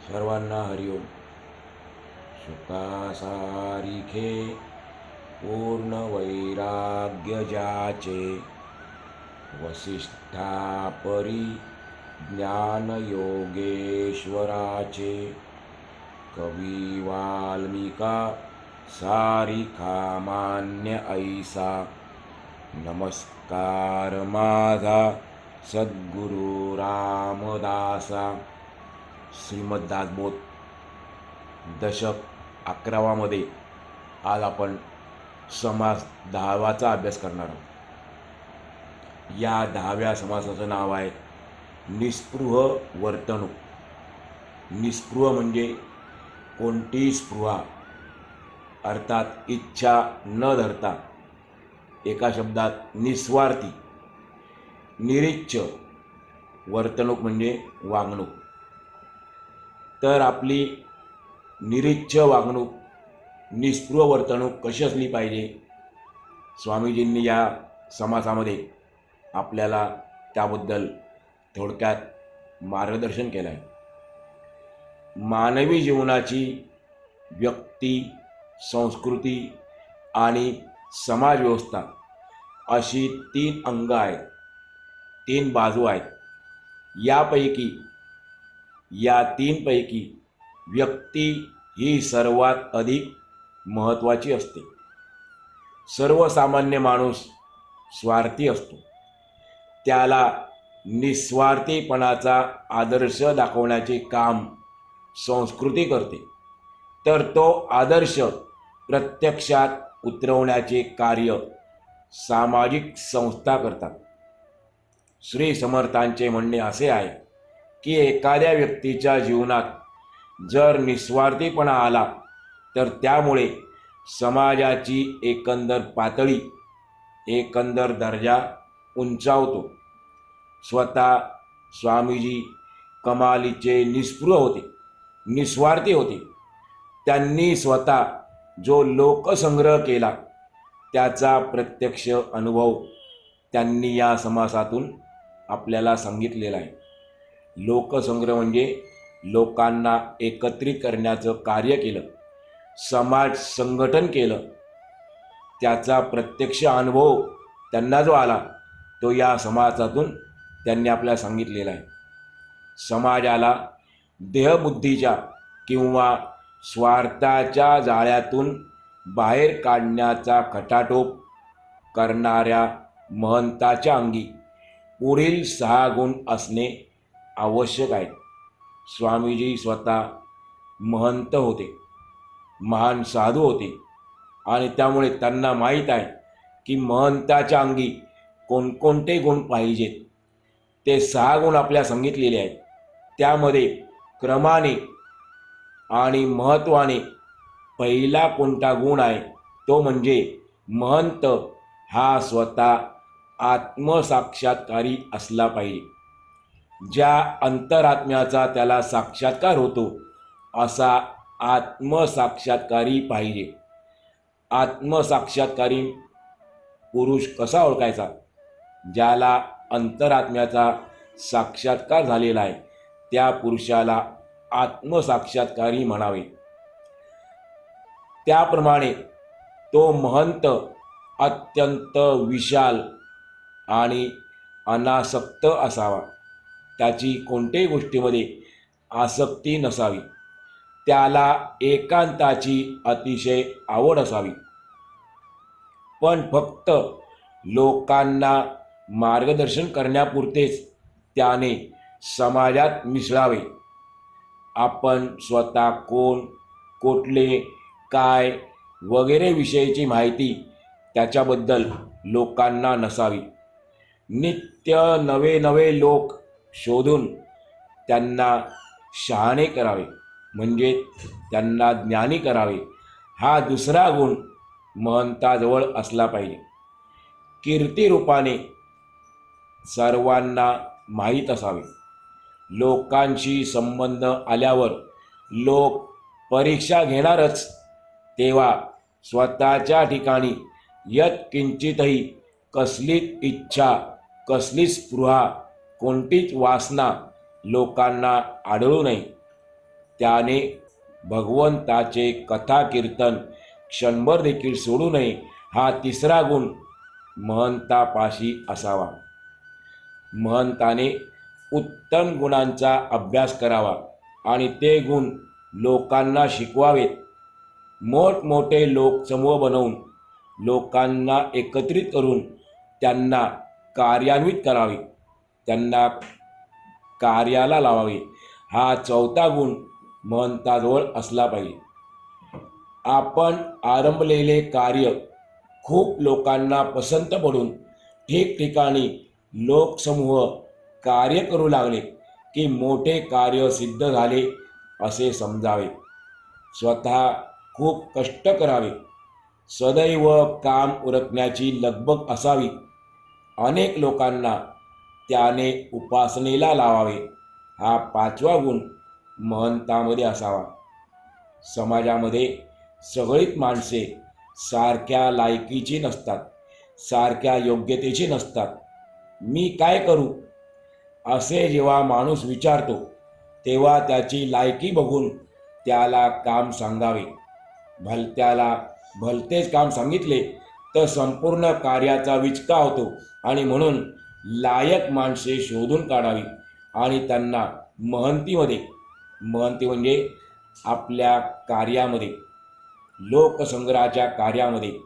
सर्वांना हरिओम. सुखासारिखे पूर्ण वैराग्य ज्याचे, वसिष्ठापरी ज्ञान योगेश्वराचे. कवी वाल्मिका सारिखा मान्य ऐसा, नमस्कार माझा सद्गुरु रामदासा. श्रीमद दासबोध दशक 11वामध्ये आज आपण समास 10वाचा अभ्यास करणार आहोत. या 10व्या समासाचं नाव आहे निस्पृह वर्तणूक. निस्पृह म्हणजे कोणतीही स्पृहा, अर्थात इच्छा न धरता, एका शब्दात निस्वार्थी. निरीच्छ वर्तणूक म्हणजे वागणूक. तर आपली निरीच्छ वागणूक, निस्पृह वर्तणूक कशी असली पाहिजे, स्वामीजींनी या समासामध्ये आपल्याला त्याबद्दल थोडक्यात मार्गदर्शन केलं आहे. मानवी जीवनाची व्यक्ती, संस्कृती आणि समाज व्यवस्था अशी 3 अंग आहेत, 3 बाजू आहेत. या 3 पैकी व्यक्ती ही सर्वात अधिक महत्त्वाची असते. सर्वसामान्य माणूस स्वार्थी असतो. त्याला निस्वार्थीपणाचा आदर्श दाखवण्याचे काम संस्कृती करते, तर तो आदर्श प्रत्यक्षात उतरवण्याचे कार्य सामाजिक संस्था करतात. श्री समर्थांचे म्हणणे असे आहे की एखाद्या व्यक्तीच्या जीवनात जर निस्वार्थीपणा आला तर त्यामुळे समाजाची एकंदर पातळी, एकंदर दर्जा उंचावतो. स्वतः स्वामीजी कमालीचे निस्पृह होते, निस्वार्थी होते. त्यांनी स्वतः जो लोकसंग्रह केला त्याचा प्रत्यक्ष अनुभव त्यांनी या समासातून आपल्याला सांगितलेला आहे. लोकसंग्रह म्हणजे लोकांना एकत्रित करण्याचं कार्य केलं, समाज संघटन केलं. त्याचा प्रत्यक्ष अनुभव त्यांना जो आला तो या समासातून त्यांनी आपल्याला सांगितलेला आहे. समाजाला देहबुद्धीच्या किंवा स्वार्थाच्या जाळ्यातून बाहेर काढण्याचा खटाटोप करणाऱ्या महंताच्या अंगी पुढील 6 गुण असणे आवश्यक आहे. स्वामीजी स्वतः महंत होते, महान साधू होते, आणि त्यामुळे त्यांना माहीत आहे की महंताच्या अंगी कोणकोणते गुण पाहिजेत. ते 6 गुण आपल्याला सांगितलेले आहेत. त्यामध्ये क्रमाने आणि महत्त्वाने पहिला कोणता गुण आहे तो म्हणजे महंत हा स्वतः आत्मसाक्षात्कारी असला पाहिजे. ज्या अंतरात्म्याचा त्याला साक्षात्कार होतो असा आत्मसाक्षात्कारी पाहिजे. आत्मसाक्षात्कारी पुरुष कसा ओळखायचा? ज्याला अंतरात्म्याचा साक्षात्कार झालेला आहे त्या पुरुषाला आत्मसाक्षात्कारी म्हणावे. त्याप्रमाणे तो महंत अत्यंत विशाल आणि अनासक्त असावा. त्याची कोणत्याही गोष्टीमध्ये आसक्ती नसावी. त्याला एकांताची अतिशय आवड असावी. पण फक्त लोकांना मार्गदर्शन करण्यापुरतेच त्याने समाजात मिसळावे. आपण स्वतः कोण, कुठले, काय वगैरे विषयीची माहिती त्याच्याबद्दल लोकांना नसावी. नित्य नवे नवे लोक शोधून त्यांना शहाणे करावे, म्हणजे त्यांना ज्ञानी करावे. हा दुसरा गुण महंताजवळ असला पाहिजे. कीर्तिरूपाने सर्वांना माहीत असावे. लोकांशी संबंध आल्यावर लोक परीक्षा घेणारच, तेव्हा स्वतःच्या ठिकाणी यत्किंचितही कसलीच इच्छा, कसलीच स्पृहा, कोणतीच वासना लोकांना आढळू नये. त्याने भगवंताचे कथा कीर्तन क्षणभर देखील सोडू नये. हा तिसरा गुण महंतापाशी असावा. महंताने उत्तम गुणांचा अभ्यास करावा आणि ते गुण लोकांना शिकवावेत. मोठमोठे लोकसमूह बनवून लोकांना एकत्रित करून त्यांना कार्यान्वित करावे, त्यांना कार्याला लावावे. हा चौथा गुण महंताजवळ असला पाहिजे. आपण आरंभलेले कार्य खूप लोकांना पसंत पडून ठिकठिकाणी लोकसमूह कार्य करू लागले की मोठे कार्य सिद्ध झाले असे समजावे. स्वतः खूप कष्ट करावे. सदैव काम उरकण्याची लगबग असावी. अनेक लोकांना त्याने उपासनेला लावावे. हा पाचवा गुण महंतामध्ये असावा. समाजामध्ये सगळीच माणसे सारख्या लायकीची नसतात, सारख्या योग्यतेची नसतात. मी काय करू असे जेव्हा माणूस विचारतो तेव्हा त्याची लायकी बघून त्याला काम सांगावे. भलत्याला भलतेच काम सांगितले तर संपूर्ण कार्याचा विचका होतो आणि म्हणून लायक माणसे शोधून काढावी आणि त्यांना महंती म्हणजे आपल्या कार्यामध्ये, लोकसंग्रहाच्या कार्यामध्ये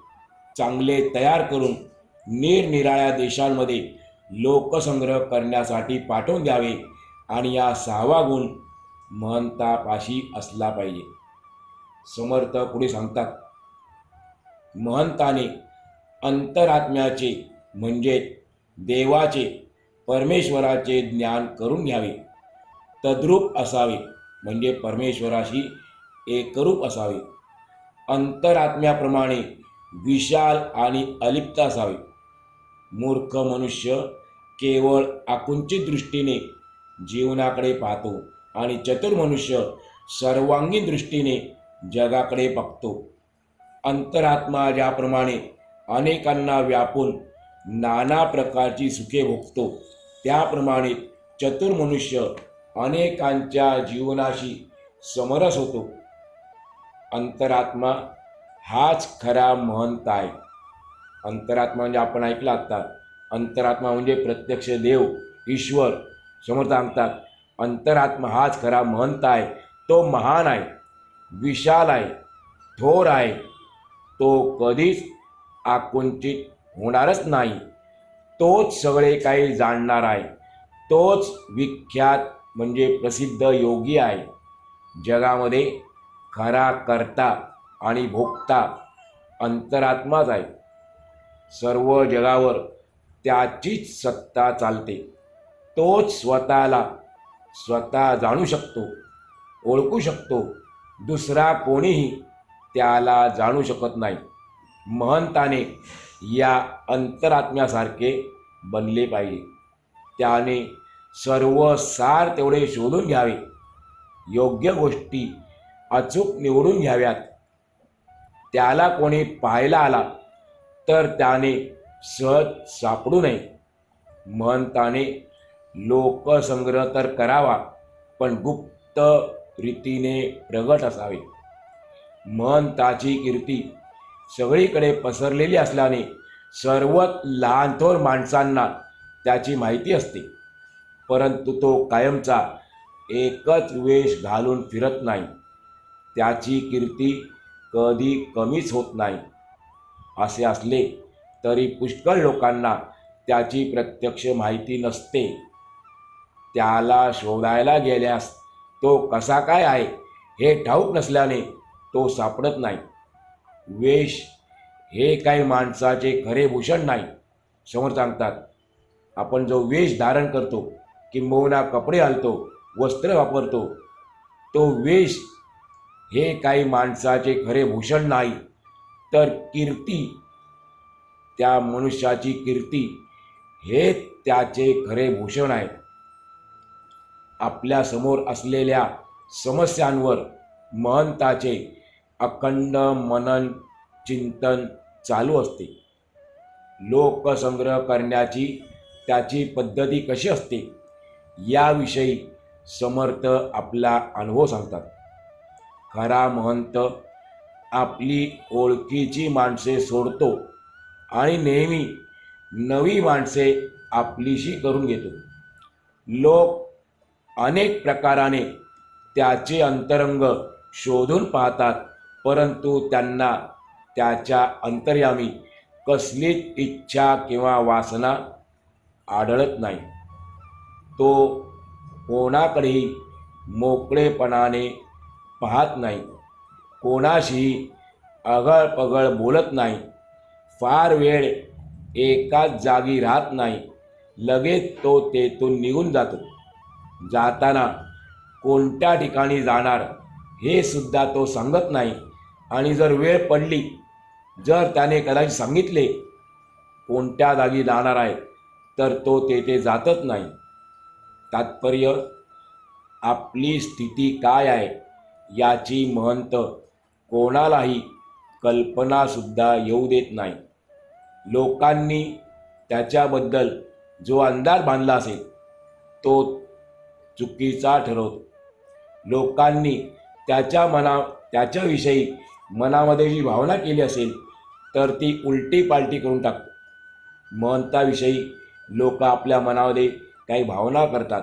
चांगले तयार करून निरनिराळ्या देशांमध्ये लोकसंग्रह करण्यासाठी पाठवून द्यावे. आणि या सहावा गुण महंतापाशी असला पाहिजे. समर्थ पुढे सांगतात, महंताने अंतरात्म्याचे म्हणजे देवाचे, परमेश्वराचे ज्ञान करून घ्यावे. तद्रूप असावे म्हणजे परमेश्वराशी एकरूप असावे. अंतरात्म्याप्रमाणे विशाल आणि अलिप्त असावे. मूर्ख मनुष्य केवळ आकुंचित दृष्टीने जीवनाकडे पाहतो आणि चतुर मनुष्य सर्वांगीण दृष्टीने जगाकडे बघतो. अंतरात्मा ज्याप्रमाणे अनेकांना व्यापून नाना प्रकारची सुखे भोगतो त्याप्रमाणे चतुर मनुष्य अनेकांच्या जीवनाशी समरस होतो. अंतरात्मा हाच खरा महंत आहे. अंतरात्मा म्हणजे आपण ऐकलं आता, अंतरात्मा म्हणजे प्रत्यक्ष देव, ईश्वर. समर्थ सांगतात, अंतरात्मा हाच खरा महंत आहे. तो महान आहे, विशाल आहे, थोर आहे. तो कधीच आकुंचित होणारच नाही. तोच सगळे काही जाणणार आहे. तोच विख्यात म्हणजे प्रसिद्ध योगी आहे. जगामध्ये खरा कर्ता आणि भोगता अंतरात्माच आहे. सर्व जगावर त्याचीच सत्ता चालते. तोच स्वतः जाणू शकतो, ओळखू शकतो. दुसरा कोणीही त्याला जाणू शकत नाही. महंताने या अंतरात्म्यासारखे बनले पाहिजे. त्याने सर्व सार तेवढे शोधून घ्यावे. योग्य गोष्टी अचूक निवडून घ्याव्यात. त्याला कोणी पाहायला आला तर त्याने सहज सापडू नये. महंताने लोकसंग्रह तर करावा पण गुप्त रीतीने प्रगट असावे. महंताची कीर्ती सगळीकडे पसरलेली असल्याने सर्वच लहानथोर माणसांना त्याची माहिती असते. परंतु तो कायमचा एकच वेश घालून फिरत नाही. त्याची कीर्ती कधी कमीच होत नाही. असे असले तरी पुष्कळ लोकांना त्याची प्रत्यक्ष माहिती नसते. त्याला शोधायला गेल्यास तो कसा काय आहे हे ठाऊक नसल्याने तो सापडत नाही. वेश हे काही माणसाचे खरे भूषण नाही. समर्थ सांगतात, आपण जो वेश धारण करतो, किंबहुना कपडे घालतो, वस्त्र वापरतो, तो वेश हे काही माणसाचे खरे भूषण नाही, तर कीर्ती, त्या मनुष्याची कीर्ती हे त्याचे खरे भूषण आहे. आपल्या समोर असलेल्या समस्यांवर महंताचे अखंड मनन चिंतन चालू असते. लोकसंग्रह करण्याची त्याची पद्धती कशी असते याविषयी समर्थ आपला अनुभव सांगतात. खरा महंत आपली ओळखीची माणसे सोडतो आणि नेहमी नवी माणसे आपलीशी करून घेतो. लोक अनेक प्रकाराने त्याचे अंतरंग शोधून पाहतात, परंतु त्यांना त्याच्या अंतर्यामी कसलीच इच्छा किंवा वासना आढळत नाही. तो कोणाकडेही मोकळेपणाने पाहत नाही, कोणाशीही अगळपगळ बोलत नाही, फार वेळ एकाच जागी राहत नाही, लगेच तो तेथून निघून जातो. जाताना कोणत्या ठिकाणी जाणार हे सुद्धा तो सांगत नाही, आणि जर वेळ पडली, जर त्याने कदाचित सांगितले कोणत्या जागी जाणार आहे, तर तो तेथे जातच नाही. तात्पर्य, आपली स्थिती काय आहे याची महंत कोणालाही कल्पनासुद्धा येऊ देत नाही. लोकांनी त्याच्याबद्दल जो अंदाज बांधला असेल तो चुकीचा ठरवतो. लोकांनी त्याच्याविषयी मनामध्ये जी भावना केली असेल तर ती उलटी पालटी करून टाकतो. महंताविषयी लोक आपल्या मनामध्ये काही भावना करतात,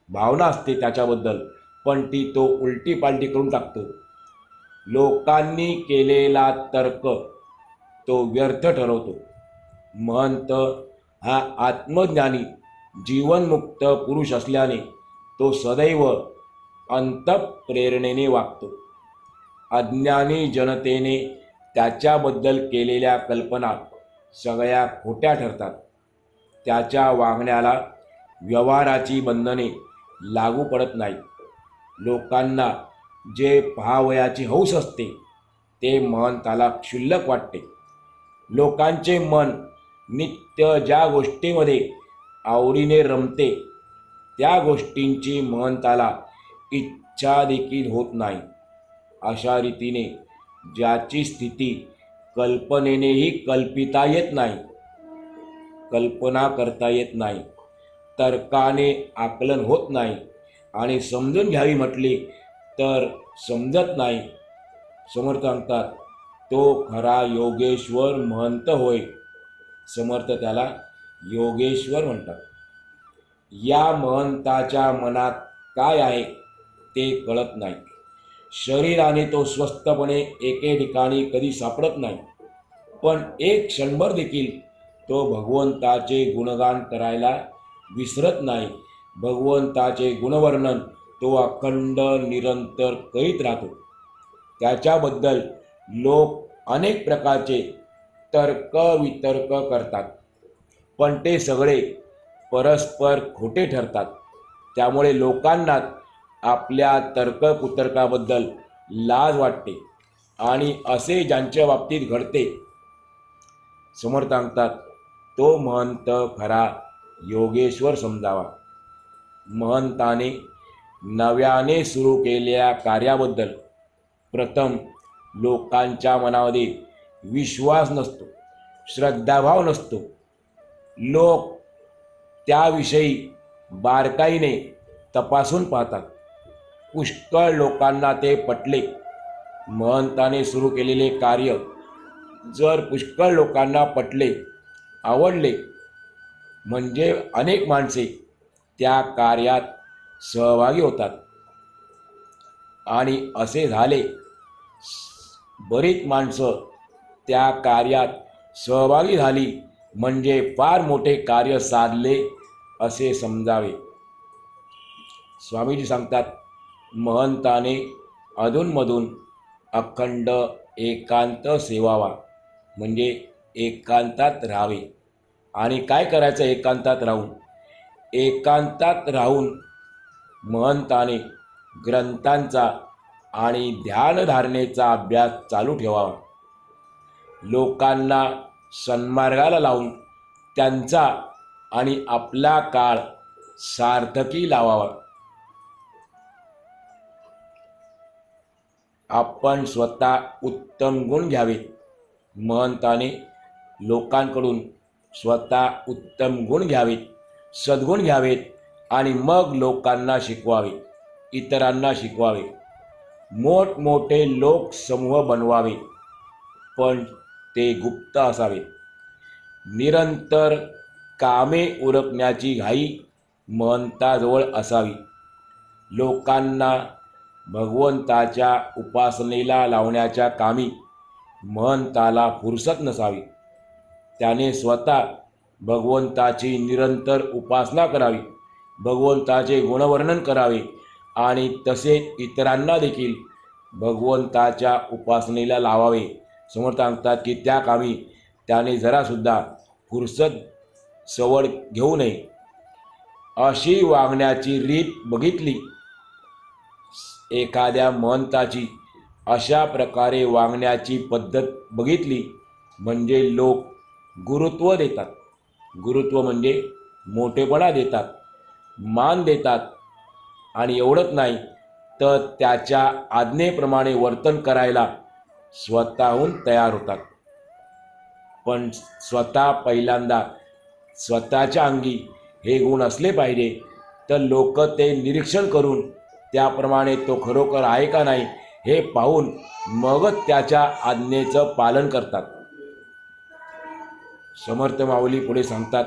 भावना असते त्याच्याबद्दल, पण ती तो उलटी पालटी करून टाकतो. लोकांनी केलेला तर्क तो व्यर्थ ठरवतो. महंत हा आत्मज्ञानी जीवनमुक्त पुरुष असल्याने तो सदैव अंतःप्रेरणेने वागतो. अज्ञानी जनतेने त्याच्याबद्दल केलेल्या कल्पना सगळ्या खोट्या ठरतात. त्याच्या वागण्याला व्यवहाराची बंधने लागू पडत नाहीत. लोकांना जे पाहावयाची हौस असते ते महंताला क्षुल्लक वाटते. लोकांचे मन नित्य ज्या गोष्टीमध्ये आवडीने रमते त्या गोष्टींची महंताला इच्छा देखील होत नाही. अशा रीतीने ज्याची स्थिती कल्पनेनेही कल्पिता येत नाही, कल्पना करता येत नाही, तर्काने आकलन होत नाही आणि समजून घ्यावी म्हटली तर समजत नाही, समर्थ सांगतात तो खरा योगेश्वर महंत होय. समर्थ त्याला योगेश्वर म्हणतात. या महंताच्या मनात काय आहे ते कळत नाही. शरीराने तो स्वस्थपणे एके ठिकाणी कधी सापडत नाही, पण एक क्षणभर देखील तो भगवंताचे गुणगान करायला विसरत नाही. भगवंताचे गुणवर्णन तो अखंड निरंतर करीत राहतो. त्याच्याबद्दल लोक अनेक प्रकारचे तर्क वितर्क करतात, पण ते सगळे परस्पर खोटे ठरतात. त्यामुळे लोकांना आपल्या तर्ककुतर्काबद्दल लाज वाटते, आणि असे ज्यांच्या बाबतीत घडते, समर्थ सांगतात तो महंत खरा योगेश्वर समजावा. महंताने नव्याने सुरू केलेल्या कार्याबद्दल प्रथम लोकांच्या मनामध्ये विश्वास नसतो, श्रद्धाभाव नसतो. लोक त्याविषयी बारकाईने तपासून पाहतात. पुष्कळ लोकांना ते पटले. महंताने सुरू केलेले कार्य जर पुष्कळ लोकांना पटले, आवडले, म्हणजे अनेक माणसे त्या कार्यात सहभागी होतात. आणि असे झाले, बरीच माणसं त्या कार्यात सहभागी झाली म्हणजे फार मोठे कार्य साधले असे समजावे. स्वामीजी सांगतात महंताने अधूनमधून अखंड एकांत सेवावा, म्हणजे एकांतात राहावे. आणि काय करायचं एकांतात राहून? एकांतात राहून महंताने ग्रंथांचा आणि ध्यानधारणेचा अभ्यास चालू ठेवावा. लोकांना सन्मार्गाला लावून त्यांचा आणि आपला काळ सार्थकी लावावा. आपण स्वतः उत्तम गुण घ्यावेत. महंताने लोकांकडून स्वतः उत्तम गुण घ्यावेत, सद्गुण घ्यावेत, आणि मग लोकांना शिकवावे, इतरांना शिकवावे. मोठमोठे लोकसमूह बनवावे, पण ते गुप्त असावे. निरंतर कामे उरकण्याची घाई महंताजवळ असावी. लोकांना भगवंताच्या उपासनेला लावण्याच्या कामी महंताला फुरसत नसावी. त्याने स्वतः भगवंताची निरंतर उपासना करावी, भगवंताचे गुणवर्णन करावे आणि तसेच इतरांना देखील भगवंताच्या उपासनेला लावावे. समर्थ सांगतात की त्या कामी त्याने जरासुद्धा फुरसत सवड घेऊ नये. अशी वागण्याची रीत बघितली, एखाद्या महंताची अशा प्रकारे वागण्याची पद्धत बघितली म्हणजे लोक गुरुत्व देतात. गुरुत्व म्हणजे मोठेपणा देतात, मान देतात आणि एवढंच नाही तर त्याच्या आज्ञेप्रमाणे वर्तन करायला स्वतःहून तयार होतात. पण स्वतः पहिल्यांदा स्वतःच्या अंगी हे गुण असले पाहिजे, तर लोक ते निरीक्षण करून त्याप्रमाणे तो खरोखर आहे का नाही हे पाहून मगच त्याच्या आज्ञेचं पालन करतात. समर्थ माऊली पुढे सांगतात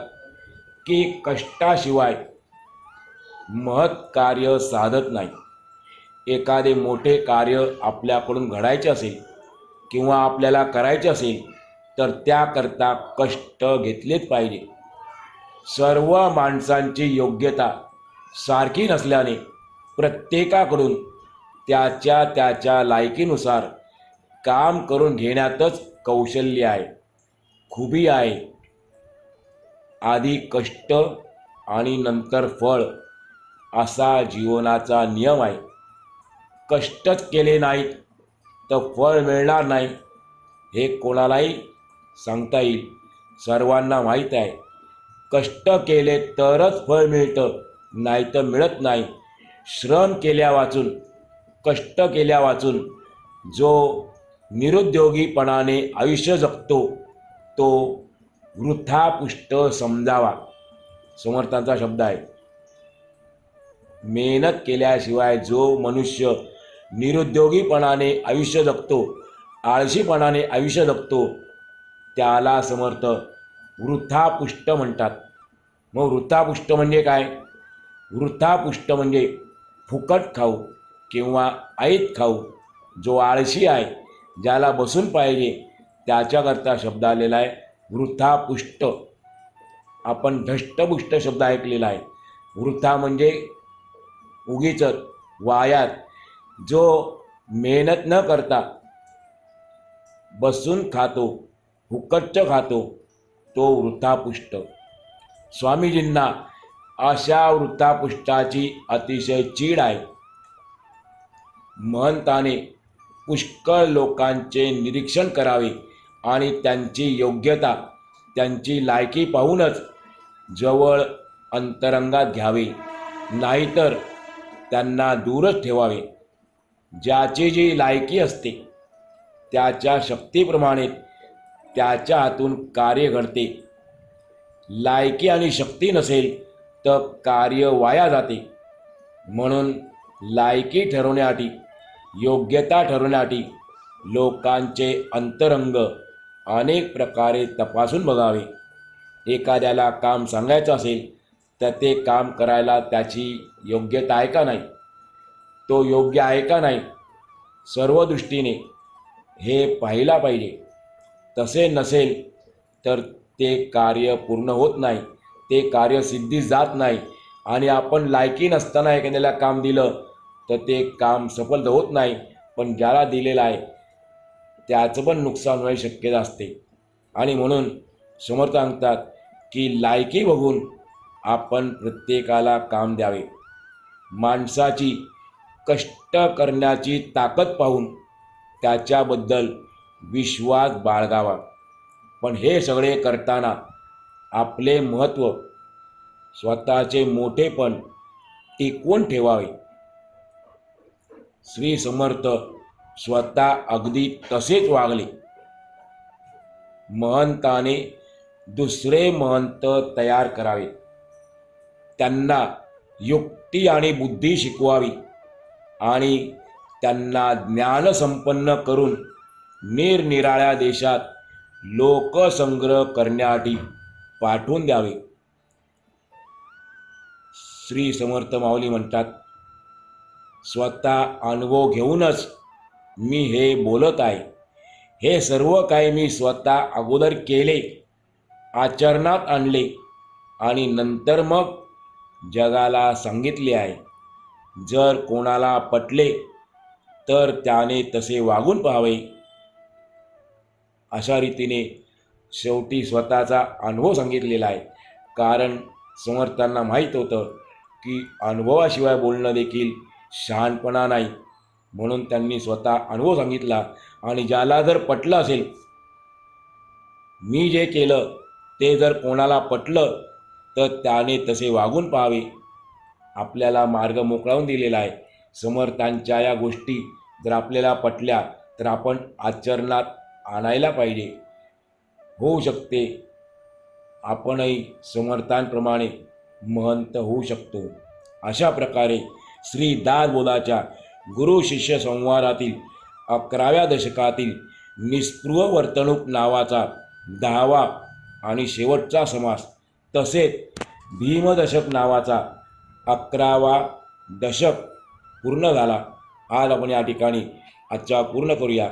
की कष्टाशिवाय महत् कार्य साधत नाही. एखादे मोठे कार्य आपल्याकडून घडायचे असेल किंवा आपल्याला करायचे असेल तर त्याकरता कष्ट घेतलेच पाहिजे. सर्व माणसांची योग्यता सारखी नसल्याने प्रत्येकाकडून त्याच्या त्याच्या लायकीनुसार काम करून घेण्यातच कौशल्य आहे, खुबी आहे. आधी कष्ट आणि नंतर फळ असा जीवनाचा नियम आहे. कष्टच केले नाहीत तर फळ मिळणार नाही हे कोणालाही सांगता येईल. सर्वांना माहीत आहे, कष्ट केले तरच फळ मिळतं, नाही तर मिळत नाही. श्रम केल्या वाचून, कष्ट केल्या वाचून जो निरुद्योगीपणाने आयुष्य जगतो तो वृथापुष्ट समजावा. समर्थांचा शब्द आहे. मेहनत केल्याशिवाय जो मनुष्य निरुद्योगीपणाने आयुष्य जगतो, आळशीपणाने आयुष्य जगतो, त्याला समर्थ वृथापुष्ट म्हणतात. मग वृथापुष्ट म्हणजे काय? वृथापुष्ट म्हणजे फुकट खाऊ किंवा ऐत खाऊ. जो आळशी आहे, ज्याला बसून पाहिजे, त्याच्याकरता शब्द आलेला आहे वृथापुष्ट. आपण धष्टपुष्ट शब्द ऐकलेला आहे. वृथा म्हणजे उगीच वायात, जो मेहनत न करता बसून खातो, फुकटचं खातो, तो वृथापुष्ट. स्वामीजींना अशा वृथापुष्टाची अतिशय चीड आहे. महंताने पुष्कळ लोकांचे निरीक्षण करावे आणि त्यांची योग्यता, त्यांची लायकी पाहूनच जवळ अंतरंगात घ्यावे, नाहीतर त्यांना दूरच ठेवावे. ज्याची जी लायकी असते त्याच्या शक्तीप्रमाणे त्याच्या हातून कार्य घडते. लायकी आणि शक्ती नसेल तर कार्य वाया जाते. म्हणून लायकी ठरवण्यासाठी, योग्यता ठरवण्यासाठी लोकांचे अंतरंग अनेक प्रकारे तपासून बघावे. एखाद्याला काम सांगायचं असेल तर ते काम करायला त्याची योग्यता आहे का नाही, तो योग्य आहे का नाही, सर्व दृष्टीने हे पाहिला पाहिजे. तसे नसेल तर ते कार्य पूर्ण होत नाही, ते कार्य सिद्धीस जात नाही. आणि आपण लायकी नसताना एखाद्याला काम दिलं तर ते काम सफल तर होत नाही, पण ज्याला दिलेलं आहे त्याचं पण नुकसान होण्याची शक्यता असते. आणि म्हणून समर्थ सांगतात की लायकी बघून आपण प्रत्येकाला काम द्यावे. माणसाची कष्ट करण्याची ताकद पाहून त्याच्याबद्दल विश्वास बाळगावा. पण हे सगळे करताना आपले महत्त्व, स्वतःचे मोठेपण टिकवून ठेवावे. श्री समर्थ स्वतः अगदी तसेच वागले. महंताने दुसरे महंत तयार करावे, त्यांना युक्ती आणि बुद्धी शिकवावी आणि त्यांना ज्ञानसंपन्न करून निरनिराळ्या देशात लोकसंग्रह करण्यासाठी पाठवून द्यावे. श्री समर्थ माऊली म्हणतात, स्वतः अनुभव घेऊनच मी हे बोलत आहे. हे सर्व काही मी स्वतः अगोदर केले, आचरणात आणले आणि नंतर मग जगाला सांगितले आहे. जर कोणाला पटले तर त्याने तसे वागून पाहावे. अशा रीतीने शेवटी स्वतःचा अनुभव सांगितलेला आहे. कारण समर्थांना माहीत होतं की अनुभवाशिवाय बोलणं देखील शहाणपणा नाही, म्हणून त्यांनी स्वतः अनुभव सांगितला. आणि ज्याला जर पटलं असेल, मी जे केलं ते जर कोणाला पटलं तर त्याने तसे वागून पाहावे. आपल्याला मार्ग मोकळावून दिलेला आहे. समर्थांच्या या गोष्टी जर आपल्याला पटल्या तर आपण आचरणात आणायला पाहिजे. होऊ शकते आपणही समर्थांप्रमाणे महंत होऊ शकतो. अशा प्रकारे श्री दासबोधाच्या गुरु शिष्य संवादातील 11व्या दशकातील निस्पृह वर्तणूक नावाचा 10वा आणि शेवटचा समास, तसेच भीमदशक नावाचा 11वा दशक पूर्ण झाला. आज आपण या ठिकाणी आजचा पूर्ण करूया.